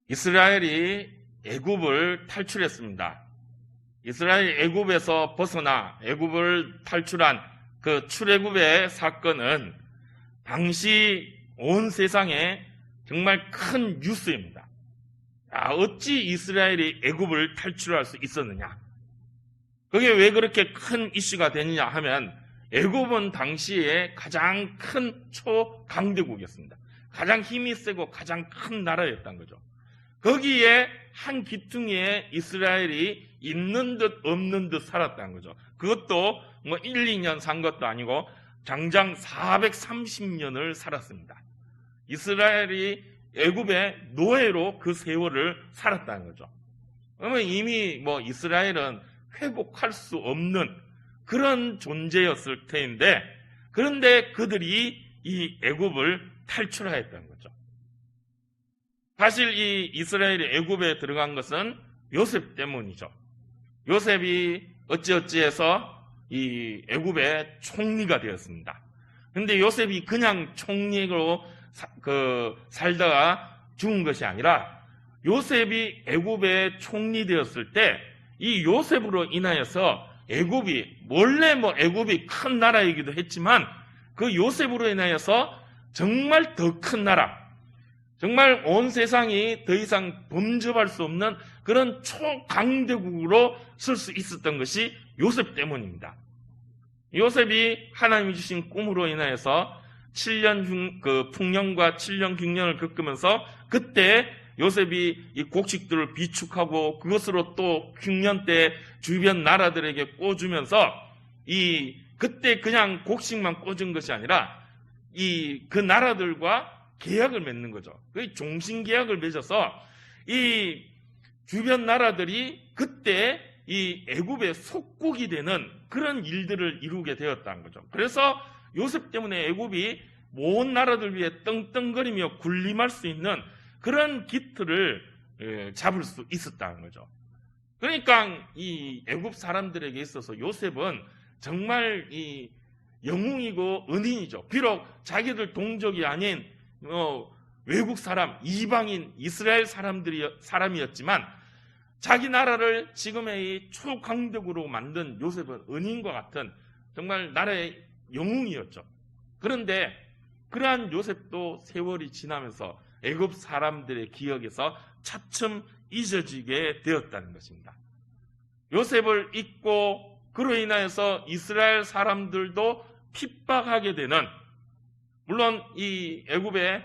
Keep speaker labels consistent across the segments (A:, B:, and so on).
A: 이스라엘이 애굽을 탈출했습니다. 이스라엘 애굽에서 벗어나 애굽을 탈출한 그 출애굽의 사건은 당시 온 세상에 정말 큰 뉴스입니다. 어찌 이스라엘이 애굽을 탈출할 수 있었느냐? 그게 왜 그렇게 큰 이슈가 되느냐 하면 애굽은 당시에 가장 큰 초강대국이었습니다. 가장 힘이 세고 가장 큰 나라였던 거죠. 거기에 한 기퉁이에 이스라엘이 있는 듯 없는 듯 살았다는 거죠. 그것도 뭐 1, 2년 산 것도 아니고 장장 430년을 살았습니다. 이스라엘이 애굽의 노예로 그 세월을 살았다는 거죠. 그러면 이미 뭐 이스라엘은 회복할 수 없는 그런 존재였을 터인데, 그런데 그들이 이 애굽을 탈출하였다는 거죠. 사실 이 이스라엘이 애굽에 들어간 것은 요셉 때문이죠. 요셉이 어찌어찌해서 이 애굽의 총리가 되었습니다. 그런데 요셉이 그냥 총리로 살다가 죽은 것이 아니라 요셉이 애굽의 총리 되었을 때 이 요셉으로 인하여서 애굽이 원래 뭐 애굽이 큰 나라이기도 했지만 그 요셉으로 인하여서 정말 더 큰 나라, 정말 온 세상이 더 이상 범접할 수 없는 그런 초강대국으로 쓸 수 있었던 것이 요셉 때문입니다. 요셉이 하나님이 주신 꿈으로 인하여서 7년 풍년과 7년 흉년을 겪으면서 그때 요셉이 이 곡식들을 비축하고 그것으로 또 흉년 때 주변 나라들에게 꽂으면서 그때 그냥 곡식만 꽂은 것이 아니라 그 나라들과 계약을 맺는 거죠. 그 종신 계약을 맺어서 이 주변 나라들이 그때 이 애굽의 속국이 되는 그런 일들을 이루게 되었다는 거죠. 그래서 요셉 때문에 애굽이 모든 나라들 위해 떵떵거리며 군림할 수 있는 그런 기틀을 잡을 수 있었다는 거죠. 그러니까 이 애굽 사람들에게 있어서 요셉은 정말 이 영웅이고 은인이죠. 비록 자기들 동족이 아닌 외국 사람, 이방인, 이스라엘 사람이었지만 자기 나라를 지금의 이 초강대국으로 만든 요셉은 은인과 같은 정말 나라의 영웅이었죠. 그런데 그러한 요셉도 세월이 지나면서 애굽 사람들의 기억에서 차츰 잊어지게 되었다는 것입니다. 요셉을 잊고 그로 인하여서 이스라엘 사람들도 핍박하게 되는, 물론 이 애굽의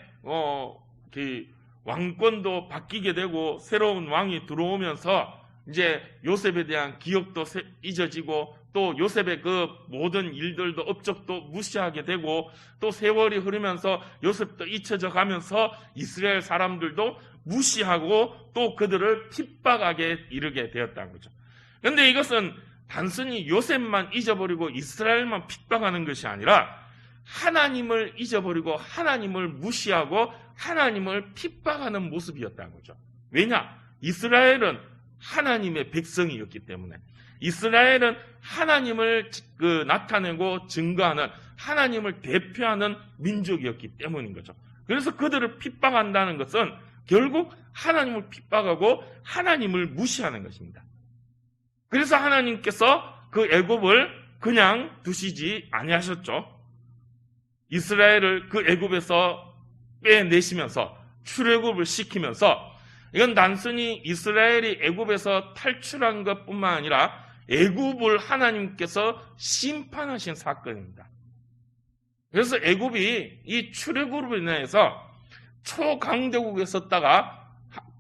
A: 왕권도 바뀌게 되고 새로운 왕이 들어오면서 이제 요셉에 대한 기억도 잊어지고 또 요셉의 그 모든 일들도 업적도 무시하게 되고 또 세월이 흐르면서 요셉도 잊혀져 가면서 이스라엘 사람들도 무시하고 또 그들을 핍박하게 이르게 되었다는 거죠. 그런데 이것은 단순히 요셉만 잊어버리고 이스라엘만 핍박하는 것이 아니라 하나님을 잊어버리고 하나님을 무시하고 하나님을 핍박하는 모습이었다는 거죠. 왜냐? 이스라엘은 하나님의 백성이었기 때문에, 이스라엘은 하나님을 나타내고 증거하는, 하나님을 대표하는 민족이었기 때문인 거죠. 그래서 그들을 핍박한다는 것은 결국 하나님을 핍박하고 하나님을 무시하는 것입니다. 그래서 하나님께서 그 애굽을 그냥 두시지 아니하셨죠. 이스라엘을 그 애굽에서 빼내시면서 출애굽을 시키면서, 이건 단순히 이스라엘이 애굽에서 탈출한 것뿐만 아니라 애굽을 하나님께서 심판하신 사건입니다. 그래서 애굽이 이 출애굽으로 인해서 초강대국에 섰다가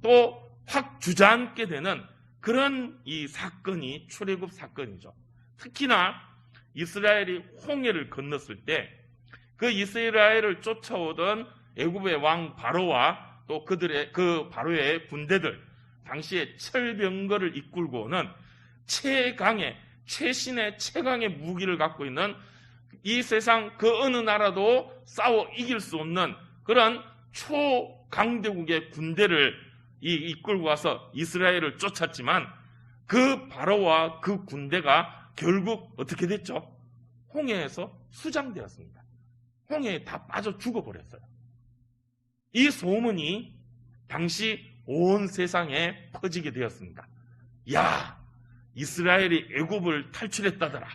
A: 또 확 주저앉게 되는 그런 이 사건이 출애굽 사건이죠. 특히나 이스라엘이 홍해를 건넜을 때 그 이스라엘을 쫓아오던 애굽의 왕 바로와 또 그 바로의 군대들, 당시에 철병거를 이끌고 오는 최신의 최강의 무기를 갖고 있는, 이 세상 그 어느 나라도 싸워 이길 수 없는 그런 초강대국의 군대를 이끌고 와서 이스라엘을 쫓았지만 그 바로와 그 군대가 결국 어떻게 됐죠? 홍해에서 수장되었습니다. 홍해에 다 빠져 죽어버렸어요. 이 소문이 당시 온 세상에 퍼지게 되었습니다. 야, 이스라엘이 애굽을 탈출했다더라.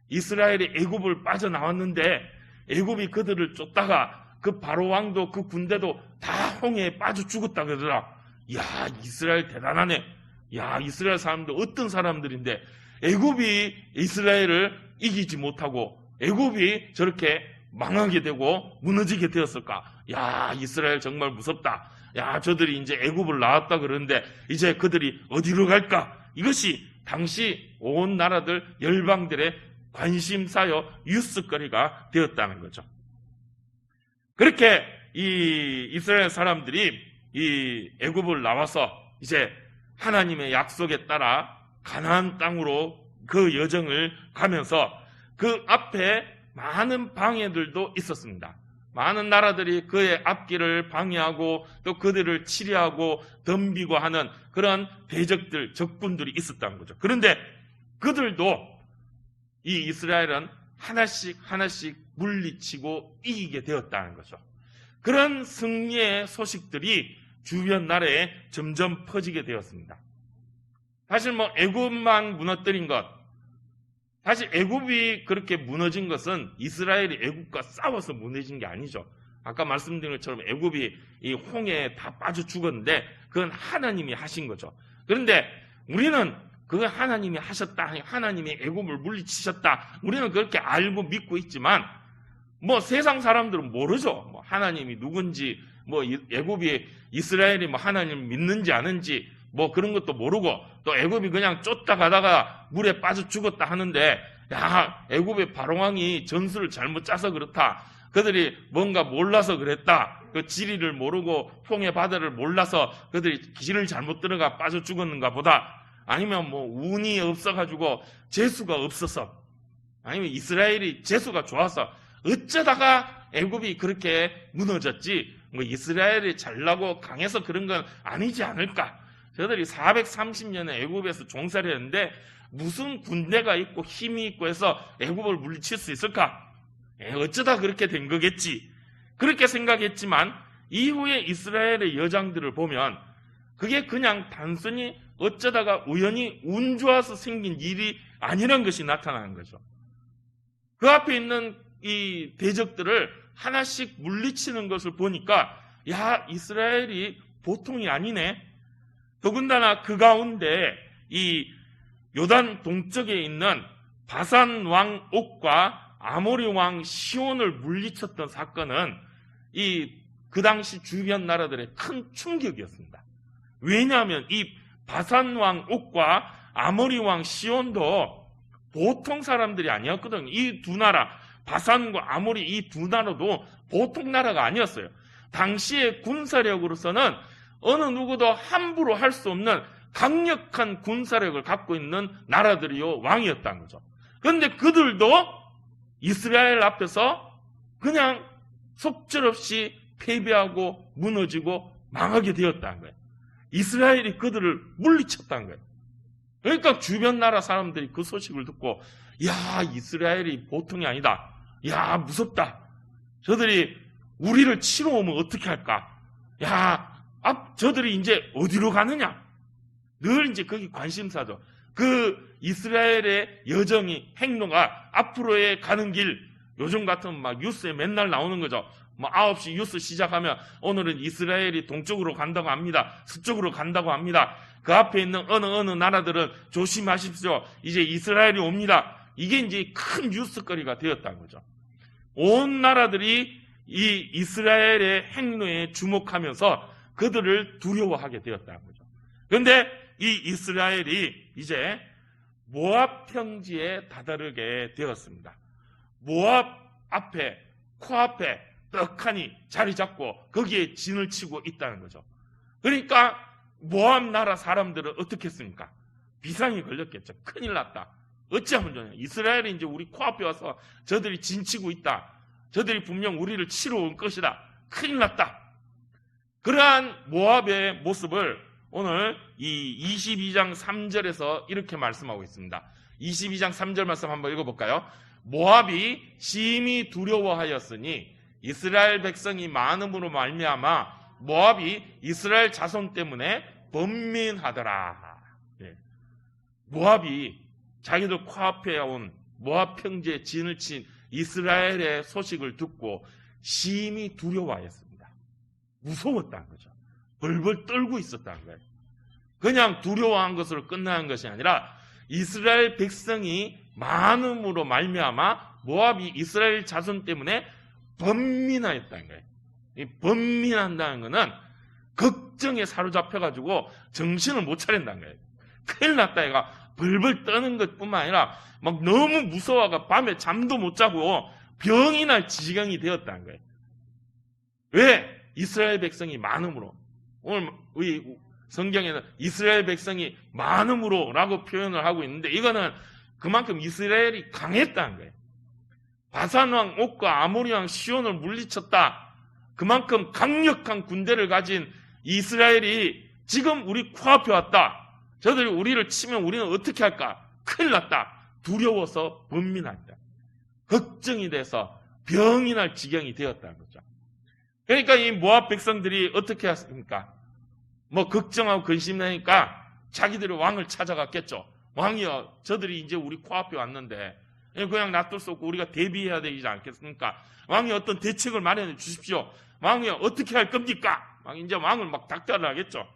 A: 이스라엘이 애굽을 빠져나왔는데 애굽이 그들을 쫓다가 그 바로 왕도 그 군대도 다 홍해에 빠져 죽었다 그러더라. 야, 이스라엘 대단하네. 야, 이스라엘 사람들 어떤 사람들인데 애굽이 이스라엘을 이기지 못하고 애굽이 저렇게 망하게 되고 무너지게 되었을까? 야, 이스라엘 정말 무섭다. 야, 저들이 이제 애굽을 나왔다 그러는데 이제 그들이 어디로 갈까? 이것이 당시 온 나라들 열방들의 관심사여 뉴스거리가 되었다는 거죠. 그렇게 이 이스라엘 사람들이 이 애굽을 나와서 이제 하나님의 약속에 따라 가나안 땅으로 그 여정을 가면서 그 앞에 많은 방해들도 있었습니다. 많은 나라들이 그의 앞길을 방해하고 또 그들을 치리하고 덤비고 하는 그런 대적들, 적군들이 있었다는 거죠. 그런데 그들도 이 이스라엘은 하나씩 하나씩 물리치고 이기게 되었다는 거죠. 그런 승리의 소식들이 주변 나라에 점점 퍼지게 되었습니다. 사실 애굽만 무너뜨린 것, 사실 애굽이 그렇게 무너진 것은 이스라엘이 애굽과 싸워서 무너진 게 아니죠. 아까 말씀드린 것처럼 애굽이 이 홍해에 다 빠져 죽었는데 그건 하나님이 하신 거죠. 그런데 우리는 그 하나님이 하셨다, 하나님이 애굽을 물리치셨다, 우리는 그렇게 알고 믿고 있지만 세상 사람들은 모르죠. 하나님이 누군지, 애굽이 이스라엘이 하나님을 믿는지 아는지 그런 것도 모르고 또 애굽이 그냥 쫓다가다가 물에 빠져 죽었다 하는데, 야, 애굽의 바로왕이 전술을 잘못 짜서 그렇다, 그들이 뭔가 몰라서 그랬다, 그 지리를 모르고 홍해 바다를 몰라서 그들이 길을 잘못 들어가 빠져 죽었는가 보다, 아니면 운이 없어가지고 재수가 없어서, 아니면 이스라엘이 재수가 좋아서 어쩌다가 애굽이 그렇게 무너졌지, 이스라엘이 잘나고 강해서 그런 건 아니지 않을까. 저들이 430년에 애굽에서 종살이 했는데 무슨 군대가 있고 힘이 있고 해서 애굽을 물리칠 수 있을까? 어쩌다 그렇게 된 거겠지. 그렇게 생각했지만 이후에 이스라엘의 여장들을 보면 그게 그냥 단순히 어쩌다가 우연히 운 좋아서 생긴 일이 아니란 것이 나타나는 거죠. 그 앞에 있는 이 대적들을 하나씩 물리치는 것을 보니까, 야, 이스라엘이 보통이 아니네. 더군다나 그 가운데 이 요단 동쪽에 있는 바산 왕 옥과 아모리 왕 시온을 물리쳤던 사건은 그 당시 주변 나라들의 큰 충격이었습니다. 왜냐하면 이 바산 왕 옥과 아모리 왕 시온도 보통 사람들이 아니었거든요. 이 두 나라, 바산과 아모리 이 두 나라도 보통 나라가 아니었어요. 당시의 군사력으로서는 어느 누구도 함부로 할 수 없는 강력한 군사력을 갖고 있는 나라들이요, 왕이었다는 거죠. 그런데 그들도 이스라엘 앞에서 그냥 속절없이 패배하고 무너지고 망하게 되었다는 거예요. 이스라엘이 그들을 물리쳤다는 거예요. 그러니까 주변 나라 사람들이 그 소식을 듣고, 야, 이스라엘이 보통이 아니다. 야, 무섭다. 저들이 우리를 치러 오면 어떻게 할까? 야, 저들이 이제 어디로 가느냐? 늘 이제 거기 관심사죠. 그 이스라엘의 여정이, 행로가 앞으로의 가는 길, 요즘 같으면 뉴스에 맨날 나오는 거죠. 9시 뉴스 시작하면 오늘은 이스라엘이 동쪽으로 간다고 합니다. 서쪽으로 간다고 합니다. 그 앞에 있는 어느 나라들은 조심하십시오. 이제 이스라엘이 옵니다. 이게 이제 큰 뉴스거리가 되었다는 거죠. 온 나라들이 이 이스라엘의 행로에 주목하면서 그들을 두려워하게 되었다는 거죠. 그런데 이 이스라엘이 이제 모압 평지에 다다르게 되었습니다. 모압 앞에, 코앞에 떡하니 자리 잡고 거기에 진을 치고 있다는 거죠. 그러니까 모압 나라 사람들은 어떻게 했습니까? 비상이 걸렸겠죠. 큰일 났다. 어찌하면 좋냐. 이스라엘이 이제 우리 코앞에 와서 저들이 진치고 있다. 저들이 분명 우리를 치러 올 것이다. 큰일 났다. 그러한 모압의 모습을 오늘 이 22장 3절에서 이렇게 말씀하고 있습니다. 22장 3절 말씀 한번 읽어볼까요? 모압이 심히 두려워하였으니 이스라엘 백성이 많음으로 말미암아 모압이 이스라엘 자손 때문에 번민하더라. 예. 모압이 자기들 코앞에 온 모압 평지에 진을 친 이스라엘의 소식을 듣고 심히 두려워하였습니다. 무서웠다는 거죠. 벌벌 떨고 있었다는 거예요. 그냥 두려워한 것으로 끝나는 것이 아니라 이스라엘 백성이 많음으로 말미암아 모압이 이스라엘 자손 때문에 번민하였다는 거예요. 이 번민한다는 것은 걱정에 사로잡혀가지고 정신을 못 차린다는 거예요. 큰일 났다 얘가 벌벌 떠는 것뿐만 아니라 막 너무 무서워가 밤에 잠도 못 자고 병이 날 지경이 되었다는 거예요. 왜? 이스라엘 백성이 많음으로. 오늘 우리 성경에는 이스라엘 백성이 많음으로 라고 표현을 하고 있는데 이거는 그만큼 이스라엘이 강했다는 거예요. 바산왕 옥과 아모리왕 시온을 물리쳤다. 그만큼 강력한 군대를 가진 이스라엘이 지금 우리 코앞에 왔다. 저들이 우리를 치면 우리는 어떻게 할까? 큰일 났다. 두려워서 번민한다. 걱정이 돼서 병이 날 지경이 되었다는 거죠. 그러니까 이 모압 백성들이 어떻게 했습니까? 뭐 걱정하고 근심하니까 자기들이 왕을 찾아갔겠죠. 왕이여, 저들이 이제 우리 코앞에 왔는데 그냥 놔둘 수 없고 우리가 대비해야 되지 않겠습니까? 왕이 어떤 대책을 마련해 주십시오. 왕이여, 어떻게 할 겁니까? 이제 왕을 막 닥달을 하겠죠.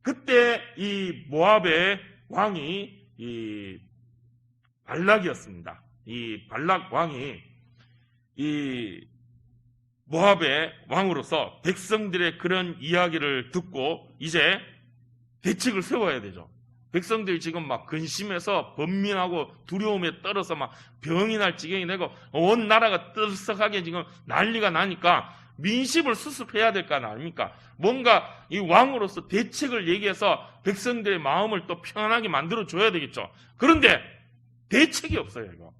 A: 그때 이 모압의 왕이 이 발락이었습니다. 이 발락 왕이 이 모압의 왕으로서 백성들의 그런 이야기를 듣고 이제 대책을 세워야 되죠. 백성들이 지금 막 근심해서 번민하고 두려움에 떨어서 막 병이 날 지경이 되고 온 나라가 떠들썩하게 지금 난리가 나니까 민심을 수습해야 될 거 아닙니까? 뭔가 이 왕으로서 대책을 얘기해서 백성들의 마음을 또 편안하게 만들어줘야 되겠죠. 그런데 대책이 없어요, 이거.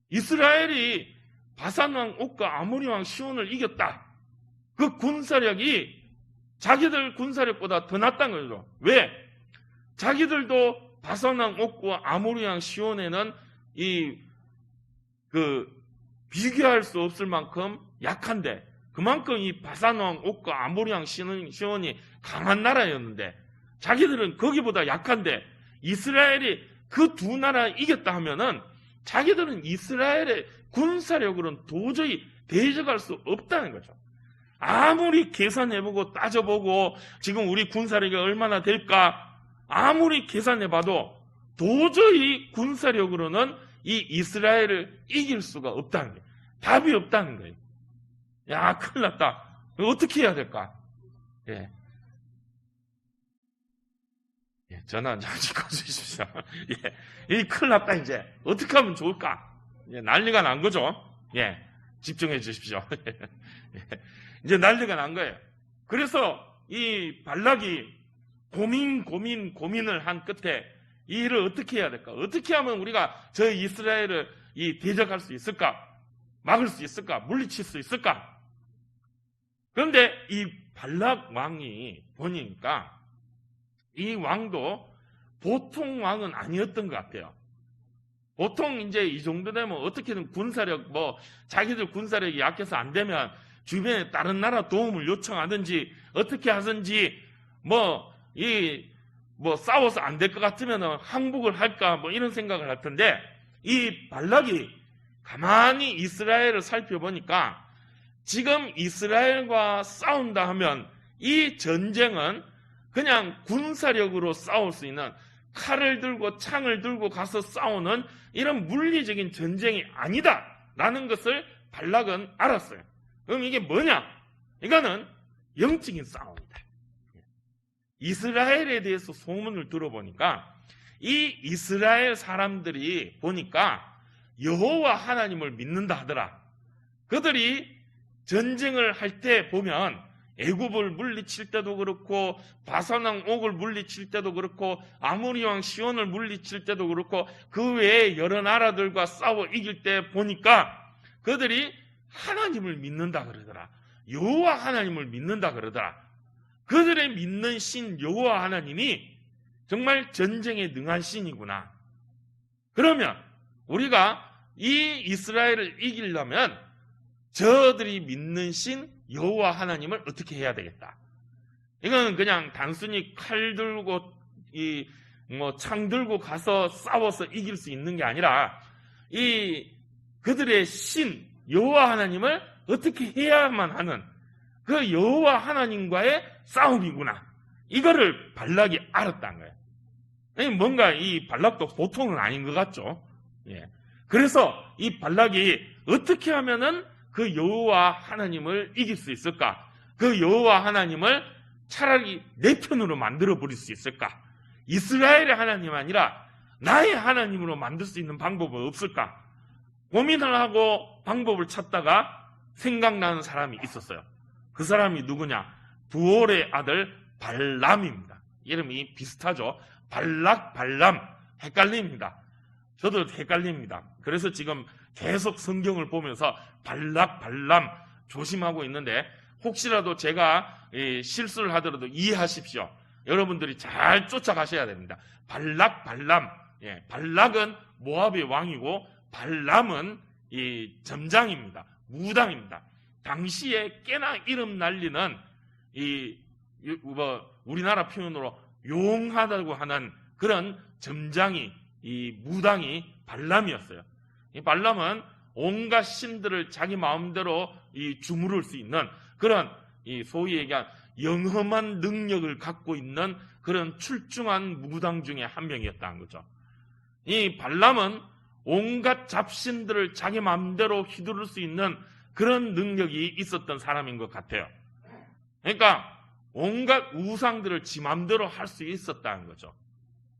A: 이스라엘이 바산왕 옥과 아모리왕 시온을 이겼다. 그 군사력이 자기들 군사력보다 더 낫다는 거죠. 왜? 자기들도 바산왕 옥과 아모리왕 시온에는 비교할 수 없을 만큼 약한데 그만큼 이 바산왕 옥과 아모리왕 시온이 강한 나라였는데 자기들은 거기보다 약한데 이스라엘이 그 두 나라 이겼다 하면은 자기들은 이스라엘의 군사력으로는 도저히 대적할 수 없다는 거죠. 아무리 계산해보고 따져보고 지금 우리 군사력이 얼마나 될까 아무리 계산해봐도 도저히 군사력으로는 이 이스라엘을 이길 수가 없다는 거예요. 답이 없다는 거예요. 야, 큰일 났다. 어떻게 해야 될까? 예. 전화 잠시 꺼주십시오. 예. 이 큰일 났다, 이제. 어떻게 하면 좋을까? 예, 난리가 난 거죠. 예. 집중해 주십시오. 예. 이제 난리가 난 거예요. 그래서 이 발락이 고민을 한 끝에 이 일을 어떻게 해야 될까? 어떻게 하면 우리가 저 이스라엘을 대적할 수 있을까? 막을 수 있을까? 물리칠 수 있을까? 그런데 이 발락 왕이 보니까 이 왕도 보통 왕은 아니었던 것 같아요. 보통 이제 이 정도 되면 어떻게든 군사력, 자기들 군사력이 약해서 안 되면 주변에 다른 나라 도움을 요청하든지 어떻게 하든지 싸워서 안 될 것 같으면 항복을 할까 이런 생각을 할 텐데 이 발락이 가만히 이스라엘을 살펴보니까 지금 이스라엘과 싸운다 하면 이 전쟁은 그냥 군사력으로 싸울 수 있는 칼을 들고 창을 들고 가서 싸우는 이런 물리적인 전쟁이 아니다라는 것을 발락은 알았어요. 그럼 이게 뭐냐? 이거는 영적인 싸움이다. 이스라엘에 대해서 소문을 들어보니까 이 이스라엘 사람들이 보니까 여호와 하나님을 믿는다 하더라. 그들이 전쟁을 할 때 보면 애굽을 물리칠 때도 그렇고 바산왕 옥을 물리칠 때도 그렇고 아모리왕 시온을 물리칠 때도 그렇고 그 외에 여러 나라들과 싸워 이길 때 보니까 그들이 하나님을 믿는다 그러더라. 여호와 하나님을 믿는다 그러더라. 그들의 믿는 신 여호와 하나님이 정말 전쟁에 능한 신이구나. 그러면 우리가 이 이스라엘을 이기려면 저들이 믿는 신 여호와 하나님을 어떻게 해야 되겠다. 이건 그냥 단순히 칼 들고 창 들고 가서 싸워서 이길 수 있는 게 아니라 그들의 신 여호와 하나님을 어떻게 해야만 하는 그 여호와 하나님과의 싸움이구나. 이거를 발락이 알았다는 거예요. 뭔가 이 발락도 보통은 아닌 것 같죠. 예. 그래서 이 발락이 어떻게 하면은 그 여호와 하나님을 이길 수 있을까? 그 여호와 하나님을 차라리 내 편으로 만들어 버릴 수 있을까? 이스라엘의 하나님 아니라 나의 하나님으로 만들 수 있는 방법은 없을까? 고민을 하고 방법을 찾다가 생각나는 사람이 있었어요. 그 사람이 누구냐? 부올의 아들 발람입니다. 이름이 비슷하죠. 발락, 발람. 헷갈립니다. 저도 헷갈립니다. 그래서 지금 계속 성경을 보면서 발락, 발람 조심하고 있는데 혹시라도 제가 실수를 하더라도 이해하십시오. 여러분들이 잘 쫓아가셔야 됩니다. 발락, 발람. 예, 발락은 모압의 왕이고 발람은 점장입니다. 무당입니다. 당시에 꽤나 이름 날리는 우리나라 표현으로 용하다고 하는 그런 점장이 무당이 발람이었어요. 이 발람은 온갖 신들을 자기 마음대로 주무를 수 있는 그런 소위 얘기한 영험한 능력을 갖고 있는 그런 출중한 무당 중에 한 명이었다는 거죠. 이 발람은 온갖 잡신들을 자기 마음대로 휘두를 수 있는 그런 능력이 있었던 사람인 것 같아요. 그러니까 온갖 우상들을 지 마음대로 할 수 있었다는 거죠.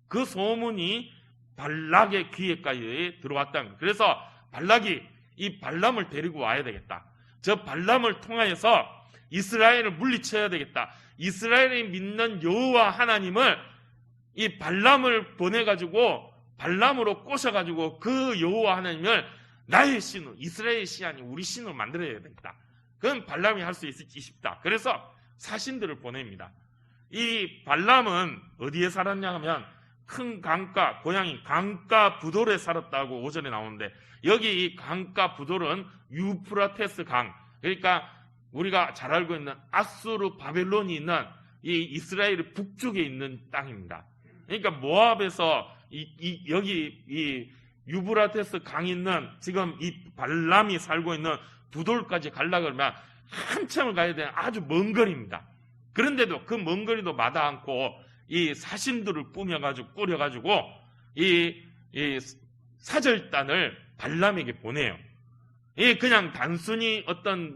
A: 그 소문이 발락의 귀에까지 들어왔다는 거예요. 그래서 발락이 이 발람을 데리고 와야 되겠다. 저 발람을 통하여서 이스라엘을 물리쳐야 되겠다. 이스라엘이 믿는 여호와 하나님을 이 발람을 보내가지고 발람으로 꼬셔가지고 그 여호와 하나님을 나의 신으로, 이스라엘의 신이 아닌 우리 신으로 만들어야 되겠다. 그건 발람이 할 수 있을지 싶다. 그래서 사신들을 보냅니다. 이 발람은 어디에 살았냐 하면 큰 강가, 고향인 강가 부돌에 살았다고 오전에 나오는데 여기 이 강가 부돌은 유프라테스 강, 그러니까 우리가 잘 알고 있는 아수르 바벨론이 있는 이 이스라엘의 북쪽에 있는 땅입니다. 그러니까 모압에서 여기 이 유브라테스 강 있는 지금 이 발람이 살고 있는 부돌까지 가려고 하면 한참을 가야 되는 아주 먼 거리입니다. 그런데도 그 먼 거리도 마다 않고 이 사신들을 꾸려가지고 이 사절단을 발람에게 보내요. 그냥 단순히 어떤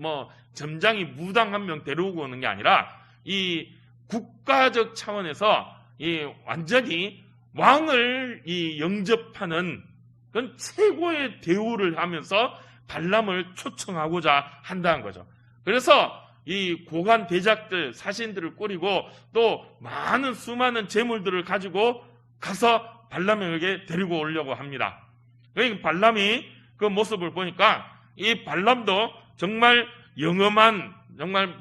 A: 점장이 무당 한 명 데려오고 오는 게 아니라 이 국가적 차원에서 완전히 왕을 영접하는 그런 최고의 대우를 하면서 발람을 초청하고자 한다는 거죠. 그래서 이 고관 대작들, 사신들을 꾸리고 또 많은 수많은 재물들을 가지고 가서 발람에게 데리고 오려고 합니다. 그러니까 발람이 그 모습을 보니까 이 발람도 정말 영험한, 정말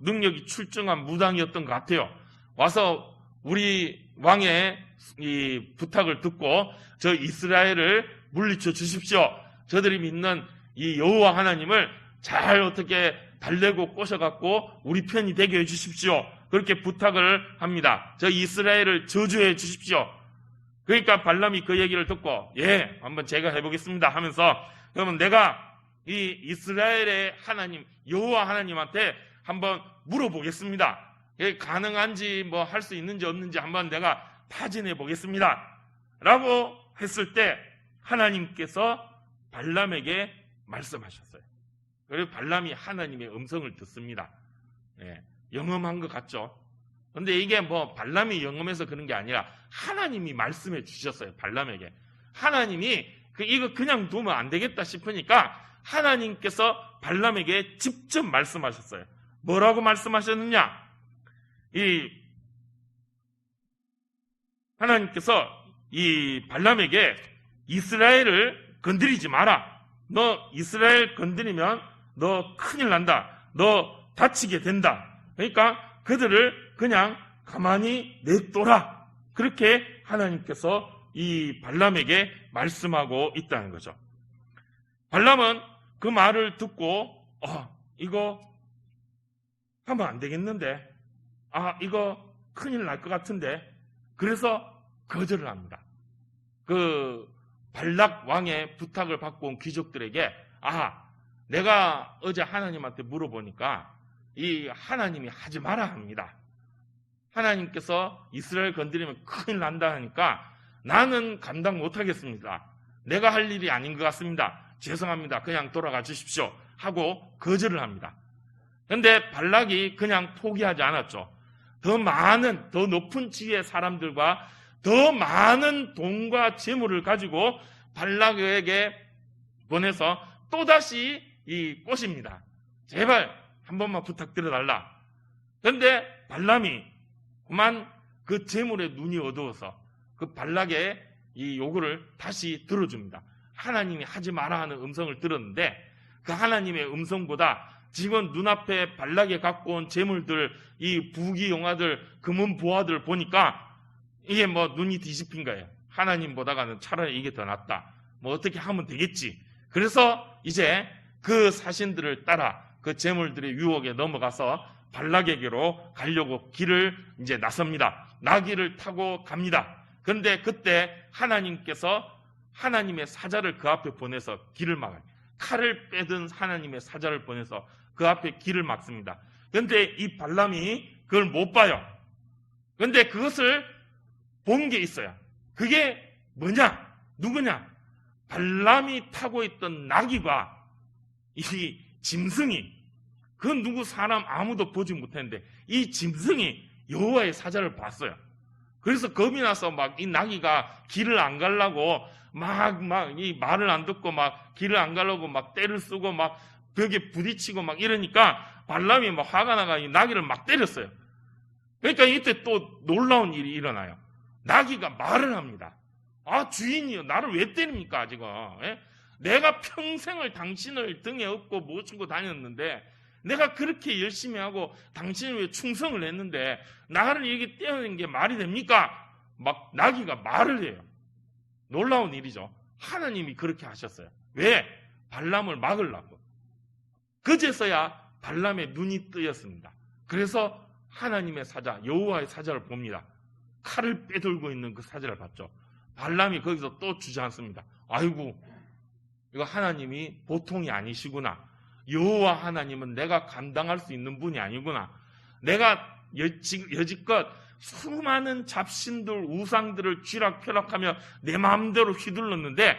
A: 능력이 출중한 무당이었던 것 같아요. 와서 우리 왕의 이 부탁을 듣고 저 이스라엘을 물리쳐 주십시오. 저들이 믿는 이 여호와 하나님을 잘 어떻게 달래고 꼬셔갖고 우리 편이 되게 해주십시오. 그렇게 부탁을 합니다. 저 이스라엘을 저주해 주십시오. 그러니까 발람이 그 얘기를 듣고 한번 제가 해보겠습니다 하면서 그러면 내가 이 이스라엘의 하나님 여호와 하나님한테 한번 물어보겠습니다. 가능한지 할 수 있는지 없는지 한번 내가 타진해 보겠습니다 라고 했을 때 하나님께서 발람에게 말씀하셨어요. 그리고 발람이 하나님의 음성을 듣습니다. 영험한 것 같죠? 그런데 이게 발람이 영험해서 그런 게 아니라 하나님이 말씀해 주셨어요. 발람에게. 하나님이 이거 그냥 두면 안 되겠다 싶으니까 하나님께서 발람에게 직접 말씀하셨어요. 뭐라고 말씀하셨느냐? 하나님께서 이 발람에게 이스라엘을 건드리지 마라. 너 이스라엘 건드리면 너 큰일 난다. 너 다치게 된다. 그러니까 그들을 그냥 가만히 냅둬라. 그렇게 하나님께서 이 발람에게 말씀하고 있다는 거죠. 발람은 그 말을 듣고 이거 하면 안 되겠는데, 이거 큰일 날 것 같은데, 그래서 거절을 합니다. 그 발락 왕의 부탁을 받고 온 귀족들에게, 내가 어제 하나님한테 물어보니까 이 하나님이 하지 마라 합니다. 하나님께서 이스라엘 건드리면 큰일 난다 하니까 나는 감당 못하겠습니다. 내가 할 일이 아닌 것 같습니다. 죄송합니다. 그냥 돌아가 주십시오. 하고 거절을 합니다. 그런데 발락이 그냥 포기하지 않았죠. 더 많은, 더 높은 지위의 사람들과 더 많은 돈과 재물을 가지고 발락에게 보내서 또다시 꼬십니다. 제발 한 번만 부탁드려달라. 그런데 발람이 그만 그 재물에 눈이 어두워서 그 발락의 이 요구를 다시 들어줍니다. 하나님이 하지 마라 하는 음성을 들었는데 그 하나님의 음성보다 지금 눈앞에 발락이 갖고 온 재물들, 이 부귀영화들, 금은 보화들 보니까 이게 뭐 눈이 뒤집힌 거예요. 하나님보다가는 차라리 이게 더 낫다. 뭐 어떻게 하면 되겠지. 그래서 이제 그 사신들을 따라 그 재물들의 유혹에 넘어가서 발락에게로 가려고 길을 이제 나섭니다. 나귀를 타고 갑니다. 그런데 그때 하나님께서 하나님의 사자를 그 앞에 보내서 길을 막아요. 칼을 빼든 하나님의 사자를 보내서 그 앞에 길을 막습니다. 그런데 이 발람이 그걸 못 봐요. 그런데 그것을 본 게 있어요. 그게 뭐냐? 누구냐? 발람이 타고 있던 나귀가 이 짐승이, 그 누구 사람 아무도 보지 못했는데 이 짐승이 여호와의 사자를 봤어요. 그래서 겁이 나서 막 이 나귀가 길을 안 가려고 막 이 말을 안 듣고 막 길을 안 가려고 막 떼를 쓰고 막 벽에 부딪히고 막 이러니까 발람이 막 화가 나가 이 나귀를 막 때렸어요. 그러니까 이때 또 놀라운 일이 일어나요. 나귀가 말을 합니다. 주인이요, 나를 왜 때립니까 지금? 내가 평생을 당신을 등에 업고 모시고 다녔는데 내가 그렇게 열심히 하고 당신을 위해 충성을 했는데 나를 이렇게 떼어낸 게 말이 됩니까? 막 나귀가 말을 해요. 놀라운 일이죠. 하나님이 그렇게 하셨어요. 왜? 발람을 막으려고. 그제서야 발람의 눈이 뜨였습니다. 그래서 하나님의 사자, 여호와의 사자를 봅니다. 칼을 빼들고 있는 그 사자를 봤죠. 발람이 거기서 또 주저앉습니다. 아이고, 이거 하나님이 보통이 아니시구나. 여호와 하나님은 내가 감당할 수 있는 분이 아니구나. 내가 여지껏 수많은 잡신들, 우상들을 쥐락펴락하며 내 마음대로 휘둘렀는데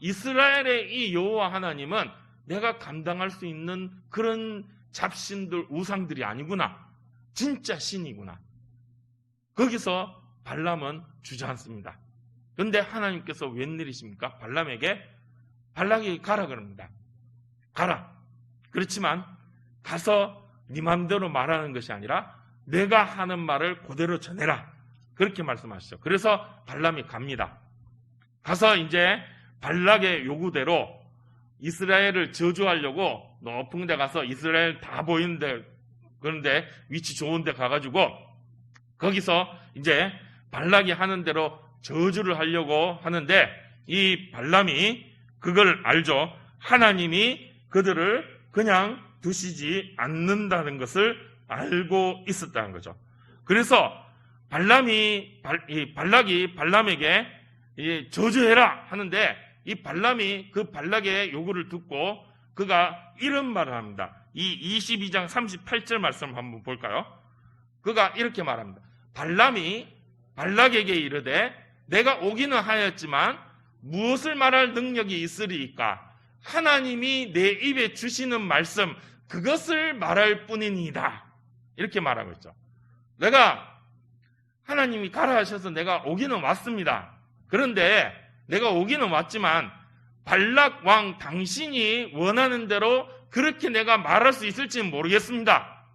A: 이스라엘의 이 여호와 하나님은 내가 감당할 수 있는 그런 잡신들, 우상들이 아니구나. 진짜 신이구나. 거기서 발람은 주저앉습니다. 그런데 하나님께서 웬일이십니까? 발락에게 가라 그럽니다. 가라. 그렇지만 가서 네 맘대로 말하는 것이 아니라 내가 하는 말을 그대로 전해라. 그렇게 말씀하시죠. 그래서 발람이 갑니다. 가서 이제 발락의 요구대로 이스라엘을 저주하려고 높은 데 가서 이스라엘 다 보이는데, 그런데 위치 좋은 데 가가지고 거기서 이제 발락이 하는 대로 저주를 하려고 하는데 이 발람이 그걸 알죠. 하나님이 그들을 그냥 두시지 않는다는 것을 알고 있었다는 거죠. 그래서 발락이 발람에게 저주해라 하는데 이 발람이 그 발락의 요구를 듣고 그가 이런 말을 합니다. 이 22장 38절 말씀 한번 볼까요? 그가 이렇게 말합니다. 발람이 발락에게 이르되 내가 오기는 하였지만 무엇을 말할 능력이 있으리이까? 하나님이 내 입에 주시는 말씀 그것을 말할 뿐이니이다. 이렇게 말하고 있죠. 내가 하나님이 가라 하셔서 내가 오기는 왔습니다. 그런데 내가 오기는 왔지만 발락 왕 당신이 원하는 대로 그렇게 내가 말할 수 있을지는 모르겠습니다.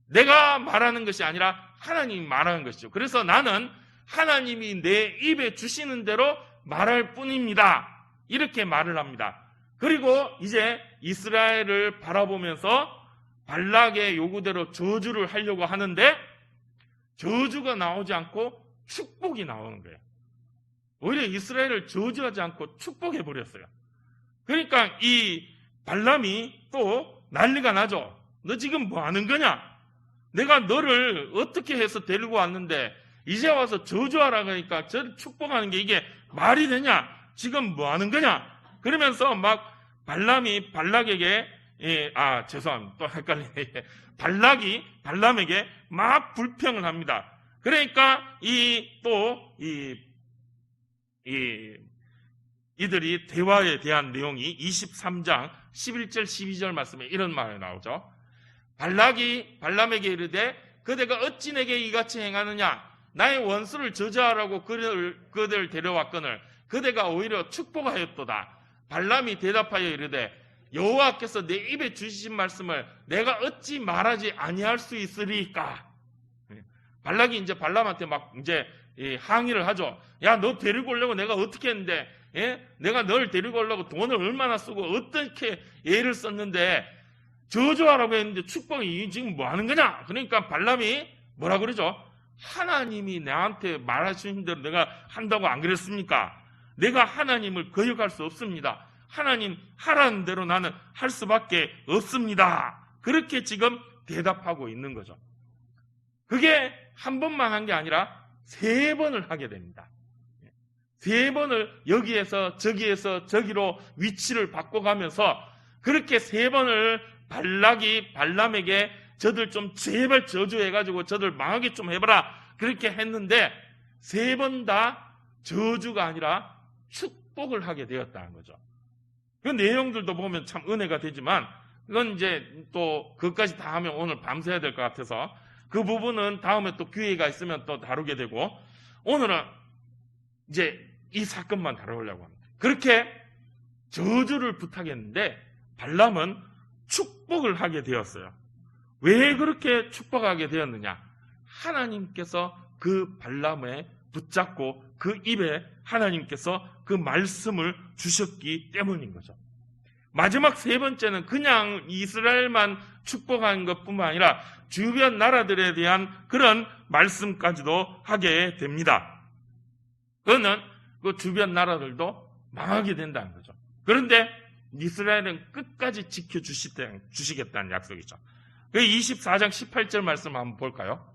A: 내가 말하는 것이 아니라 하나님이 말하는 것이죠. 그래서 나는 하나님이 내 입에 주시는 대로 말할 뿐입니다. 이렇게 말을 합니다. 그리고 이제 이스라엘을 바라보면서 발락의 요구대로 저주를 하려고 하는데 저주가 나오지 않고 축복이 나오는 거예요. 오히려 이스라엘을 저주하지 않고 축복해버렸어요. 그러니까 이 발람이 또 난리가 나죠. 너 지금 뭐 하는 거냐? 내가 너를 어떻게 해서 데리고 왔는데 이제 와서 저주하라 그러니까 저를 축복하는 게 이게 말이 되냐? 지금 뭐 하는 거냐? 그러면서 막 발람이 발락에게 죄송합니다. 또 헷갈리네. 발락이 발람에게 막 불평을 합니다. 그러니까 이들이 대화에 대한 내용이 23장 11절 12절 말씀에 이런 말이 나오죠. 발락이 발람에게 이르되 그대가 어찌 내게 이같이 행하느냐? 나의 원수를 저주하라고 그들 데려왔거늘 그대가 오히려 축복하였도다. 발람이 대답하여 이르되 여호와께서 내 입에 주신 말씀을 내가 어찌 말하지 아니할 수 있으리까? 발락이 이제 발람한테 막 이제 항의를 하죠. 야, 너 데리고 오려고 내가 어떻게 했는데, 내가 널 데리고 오려고 돈을 얼마나 쓰고 어떻게 애를 썼는데 저주하라고 했는데 축복이 지금 뭐 하는 거냐? 그러니까 발람이 뭐라 그러죠? 하나님이 나한테 말하신 대로 내가 한다고 안 그랬습니까? 내가 하나님을 거역할 수 없습니다. 하나님 하라는 대로 나는 할 수밖에 없습니다. 그렇게 지금 대답하고 있는 거죠. 그게 한 번만 한 게 아니라 3번을 하게 됩니다. 3번을 여기에서 저기에서 저기로 위치를 바꿔가면서 그렇게 3번을 발락이 발람에게 저들 좀 제발 저주해가지고 저들 망하게 좀 해봐라 그렇게 했는데 3번 다 저주가 아니라 축복을 하게 되었다는 거죠. 그 내용들도 보면 참 은혜가 되지만 그건 이제 또 그것까지 다 하면 오늘 밤새야 될 것 같아서 그 부분은 다음에 또 기회가 있으면 또 다루게 되고 오늘은 이제 이 사건만 다루려고 합니다. 그렇게 저주를 부탁했는데 발람은 축복을 하게 되었어요. 왜 그렇게 축복하게 되었느냐? 하나님께서 그 발람에 붙잡고 그 입에 하나님께서 그 말씀을 주셨기 때문인 거죠. 마지막 3번째는 그냥 이스라엘만 축복한 것뿐만 아니라 주변 나라들에 대한 그런 말씀까지도 하게 됩니다. 그거는 그 주변 나라들도 망하게 된다는 거죠. 그런데 이스라엘은 끝까지 지켜주시겠다는 약속이죠. 그 24장 18절 말씀 한번 볼까요?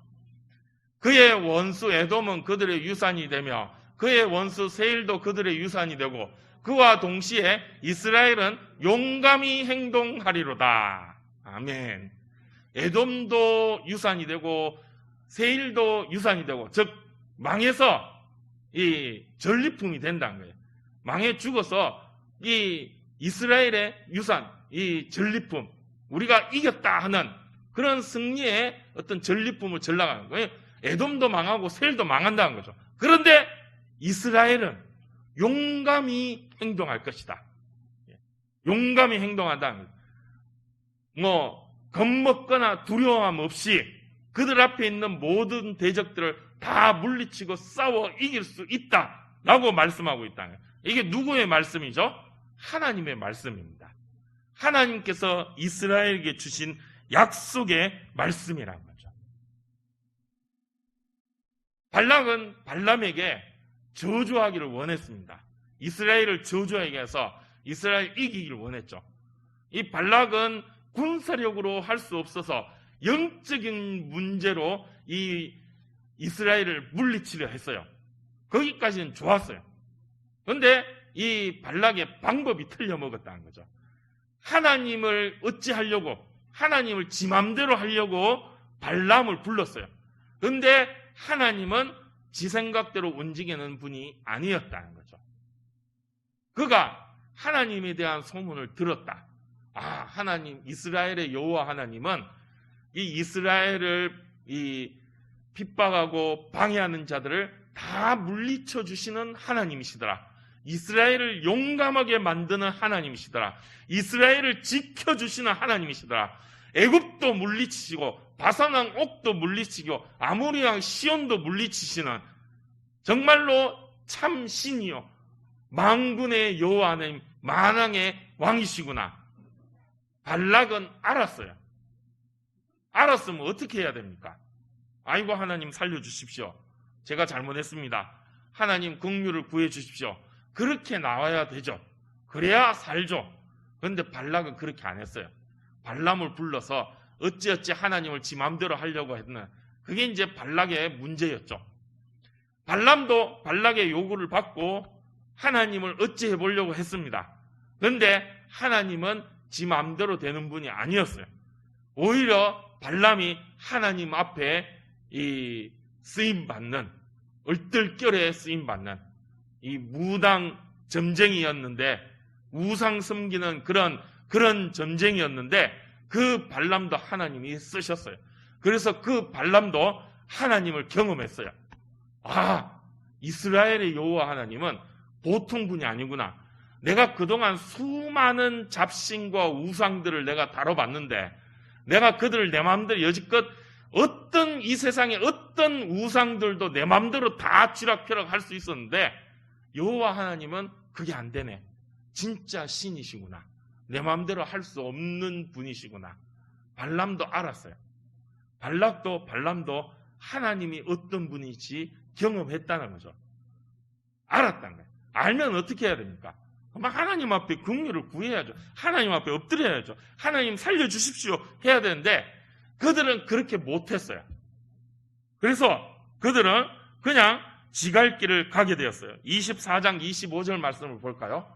A: 그의 원수 에돔은 그들의 유산이 되며 그의 원수 세일도 그들의 유산이 되고 그와 동시에 이스라엘은 용감히 행동하리로다. 아멘. 에돔도 유산이 되고 세일도 유산이 되고 즉 망해서 이 전리품이 된다는 거예요. 망해 죽어서 이 이스라엘의 유산, 이 전리품 우리가 이겼다 하는 그런 승리의 어떤 전리품을 전락하는 거예요. 에돔도 망하고 세일도 망한다는 거죠. 그런데 이스라엘은 용감히 행동할 것이다. 용감히 행동한다는 거죠. 뭐 겁먹거나 두려움 없이 그들 앞에 있는 모든 대적들을 다 물리치고 싸워 이길 수 있다라고 말씀하고 있다는 거예요. 이게 누구의 말씀이죠? 하나님의 말씀입니다. 하나님께서 이스라엘에게 주신 약속의 말씀이라는 거죠. 발락은 발람에게 저주하기를 원했습니다. 이스라엘을 저주하게 해서 이스라엘 이기기를 원했죠. 이 발락은 군사력으로 할 수 없어서 영적인 문제로 이 이스라엘을 물리치려 했어요. 거기까지는 좋았어요. 그런데 이 발락의 방법이 틀려먹었다는 거죠. 하나님을 어찌하려고 하나님을 지 맘대로 하려고 발람을 불렀어요. 그런데 하나님은 지 생각대로 움직이는 분이 아니었다는 거죠. 그가 하나님에 대한 소문을 들었다. 하나님 이스라엘의 여호와 하나님은 이 이스라엘을 이 핍박하고 방해하는 자들을 다 물리쳐 주시는 하나님이시더라. 이스라엘을 용감하게 만드는 하나님이시더라. 이스라엘을 지켜주시는 하나님이시더라. 애굽도 물리치시고 바산왕 옥도 물리치고 아모리왕 시온도 물리치시는 정말로 참 신이요 만군의 여호와 하나님 만왕의 왕이시구나. 발락은 알았어요. 알았으면 어떻게 해야 됩니까? 아이고 하나님 살려주십시오. 제가 잘못했습니다. 하나님 긍휼을 구해주십시오. 그렇게 나와야 되죠. 그래야 살죠. 그런데 발락은 그렇게 안 했어요. 발람을 불러서 어찌어찌 하나님을 지 맘대로 하려고 했는, 그게 이제 발락의 문제였죠. 발람도 발락의 요구를 받고 하나님을 어찌 해보려고 했습니다. 그런데 하나님은 지 맘대로 되는 분이 아니었어요. 오히려 발람이 하나님 앞에 이 쓰임받는, 얼떨결에 쓰임받는 이 무당 점쟁이였는데, 우상 섬기는 그런 점쟁이였는데, 그 발람도 하나님이 쓰셨어요. 그래서 그 발람도 하나님을 경험했어요. 아, 이스라엘의 여호와 하나님은 보통 분이 아니구나. 내가 그동안 수많은 잡신과 우상들을 내가 다뤄봤는데, 내가 그들을 내 마음대로 여지껏 어떤 이 세상의 어떤 우상들도 내 마음대로 다 쥐락펴락 할 수 있었는데, 여호와 하나님은 그게 안 되네. 진짜 신이시구나. 내 마음대로 할 수 없는 분이시구나. 발람도 알았어요. 발람도 하나님이 어떤 분인지 경험했다는 거죠. 알았다는 거예요. 알면 어떻게 해야 됩니까? 하나님 앞에 긍휼을 구해야죠. 하나님 앞에 엎드려야죠. 하나님 살려주십시오 해야 되는데, 그들은 그렇게 못했어요. 그래서 그들은 그냥 지갈 길을 가게 되었어요. 24장 25절 말씀을 볼까요?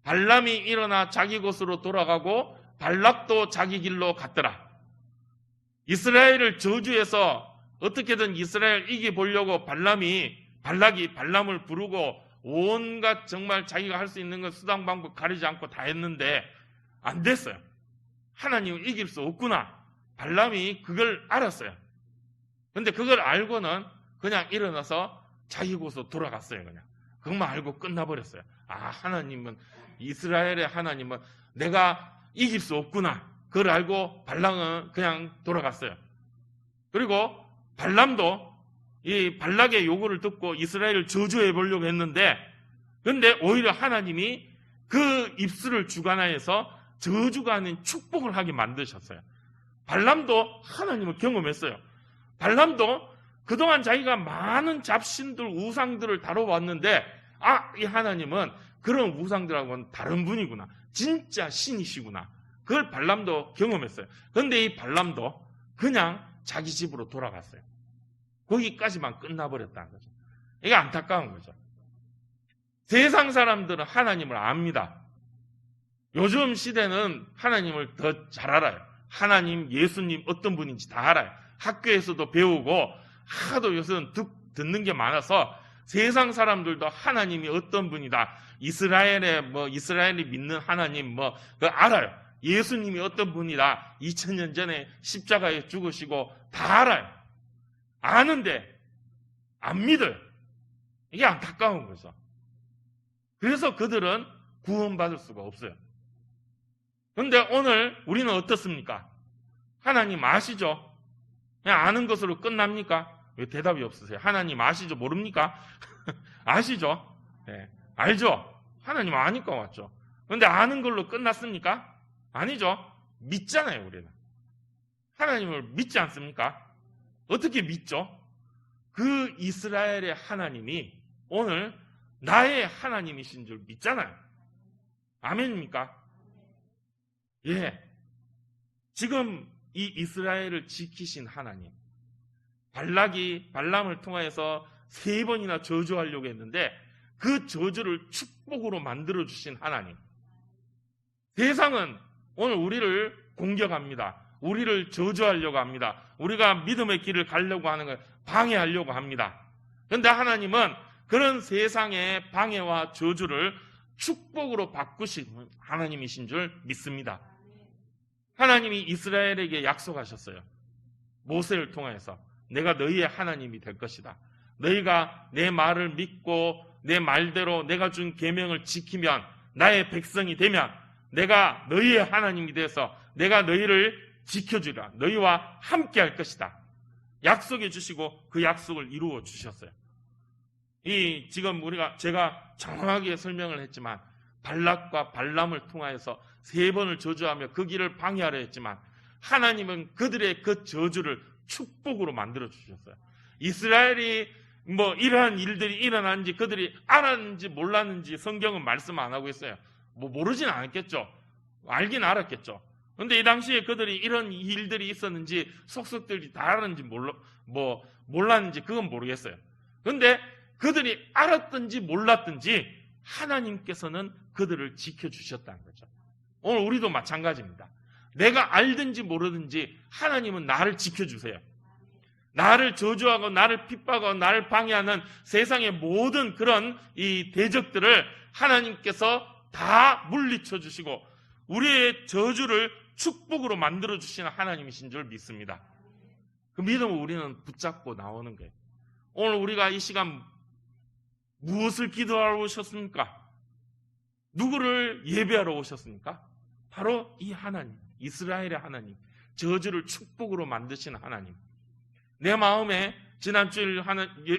A: 발람이 일어나 자기 곳으로 돌아가고 발락도 자기 길로 갔더라. 이스라엘을 저주해서 어떻게든 이스라엘 이겨보려고 발락이 발람을 부르고 온갖 정말 자기가 할 수 있는 건 수단 방법 가리지 않고 다 했는데 안 됐어요. 하나님을 이길 수 없구나. 발람이 그걸 알았어요. 근데 그걸 알고는 그냥 일어나서 자기 곳으로 돌아갔어요. 그냥 그것만 알고 끝나버렸어요. 아, 하나님은, 이스라엘의 하나님은 내가 이길 수 없구나. 그걸 알고 발락은 그냥 돌아갔어요. 그리고 발람도 이 발락의 요구를 듣고 이스라엘을 저주해 보려고 했는데, 그런데 오히려 하나님이 그 입술을 주관하여서 저주가 아닌 축복을 하게 만드셨어요. 발람도 하나님을 경험했어요. 발람도 그동안 자기가 많은 잡신들, 우상들을 다뤄왔는데, 아, 이 하나님은 그런 우상들하고는 다른 분이구나. 진짜 신이시구나. 그걸 발람도 경험했어요. 그런데 이 발람도 그냥 자기 집으로 돌아갔어요. 거기까지만 끝나버렸다는 거죠. 이게 안타까운 거죠. 세상 사람들은 하나님을 압니다. 요즘 시대는 하나님을 더 잘 알아요. 하나님, 예수님 어떤 분인지 다 알아요. 학교에서도 배우고 하도 요새는 듣는 게 많아서 세상 사람들도 하나님이 어떤 분이다. 이스라엘이 믿는 하나님 그거 알아요. 예수님이 어떤 분이다. 2000년 전에 십자가에 죽으시고 다 알아요. 아는데 안 믿어요. 이게 안타까운 거죠. 그래서 그들은 구원받을 수가 없어요. 그런데 오늘 우리는 어떻습니까? 하나님 아시죠? 그냥 아는 것으로 끝납니까? 왜 대답이 없으세요? 하나님 아시죠? 모릅니까? 아시죠? 네, 알죠? 하나님 아니까 왔죠. 그런데 아는 걸로 끝났습니까? 아니죠. 믿잖아요, 우리는. 하나님을 믿지 않습니까? 어떻게 믿죠? 그 이스라엘의 하나님이 오늘 나의 하나님이신 줄 믿잖아요. 아멘입니까? 예. 지금 이 이스라엘을 지키신 하나님, 발락이 발람을 통하여서 3번이나 저주하려고 했는데 그 저주를 축복으로 만들어주신 하나님. 세상은 오늘 우리를 공격합니다. 우리를 저주하려고 합니다. 우리가 믿음의 길을 가려고 하는 걸 방해하려고 합니다. 그런데 하나님은 그런 세상의 방해와 저주를 축복으로 바꾸신 하나님이신 줄 믿습니다. 하나님이 이스라엘에게 약속하셨어요. 모세를 통해서 내가 너희의 하나님이 될 것이다. 너희가 내 말을 믿고 내 말대로 내가 준 계명을 지키면, 나의 백성이 되면 내가 너희의 하나님이 돼서 내가 너희를 지켜주리라. 너희와 함께 할 것이다. 약속해 주시고 그 약속을 이루어 주셨어요. 지금 제가 정확하게 설명을 했지만 발락과 발람을 통하여서 3번을 저주하며 그 길을 방해하려 했지만 하나님은 그들의 그 저주를 축복으로 만들어 주셨어요. 이스라엘이 이러한 일들이 일어났는지 그들이 알았는지 몰랐는지 성경은 말씀 안 하고 있어요. 모르진 않았겠죠. 알긴 알았겠죠. 근데 이 당시에 그들이 이런 일들이 있었는지 속속들이 다 알았는지 몰랐는지 그건 모르겠어요. 근데 그들이 알았든지 몰랐든지 하나님께서는 그들을 지켜주셨다는 거죠. 오늘 우리도 마찬가지입니다. 내가 알든지 모르든지 하나님은 나를 지켜주세요. 나를 저주하고 나를 핍박하고 나를 방해하는 세상의 모든 그런 이 대적들을 하나님께서 다 물리쳐 주시고 우리의 저주를 축복으로 만들어 주시는 하나님이신 줄 믿습니다. 그 믿음을 우리는 붙잡고 나오는 거예요. 오늘 우리가 이 시간 무엇을 기도하러 오셨습니까? 누구를 예배하러 오셨습니까? 바로 이 하나님, 이스라엘의 하나님, 저주를 축복으로 만드시는 하나님. 내 마음에 지난주일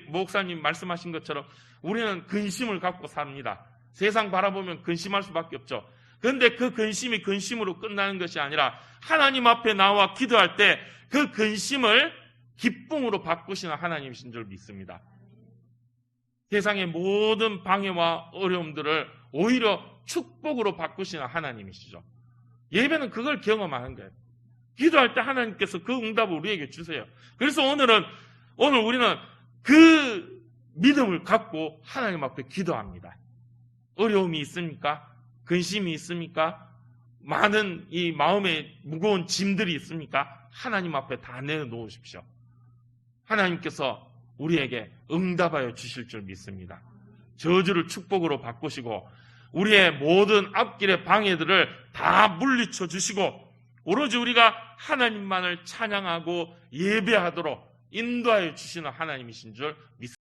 A: 목사님 말씀하신 것처럼 우리는 근심을 갖고 삽니다. 세상 바라보면 근심할 수밖에 없죠. 그런데 그 근심이 근심으로 끝나는 것이 아니라 하나님 앞에 나와 기도할 때 그 근심을 기쁨으로 바꾸시는 하나님이신 줄 믿습니다. 세상의 모든 방해와 어려움들을 오히려 축복으로 바꾸시는 하나님이시죠. 예배는 그걸 경험하는 거예요. 기도할 때 하나님께서 그 응답을 우리에게 주세요. 그래서 오늘 우리는 그 믿음을 갖고 하나님 앞에 기도합니다. 어려움이 있습니까? 근심이 있습니까? 많은 이 마음에 무거운 짐들이 있습니까? 하나님 앞에 다 내놓으십시오. 하나님께서 우리에게 응답하여 주실 줄 믿습니다. 저주를 축복으로 바꾸시고 우리의 모든 앞길의 방해들을 다 물리쳐 주시고 오로지 우리가 하나님만을 찬양하고 예배하도록 인도하여 주시는 하나님이신 줄 믿습니다.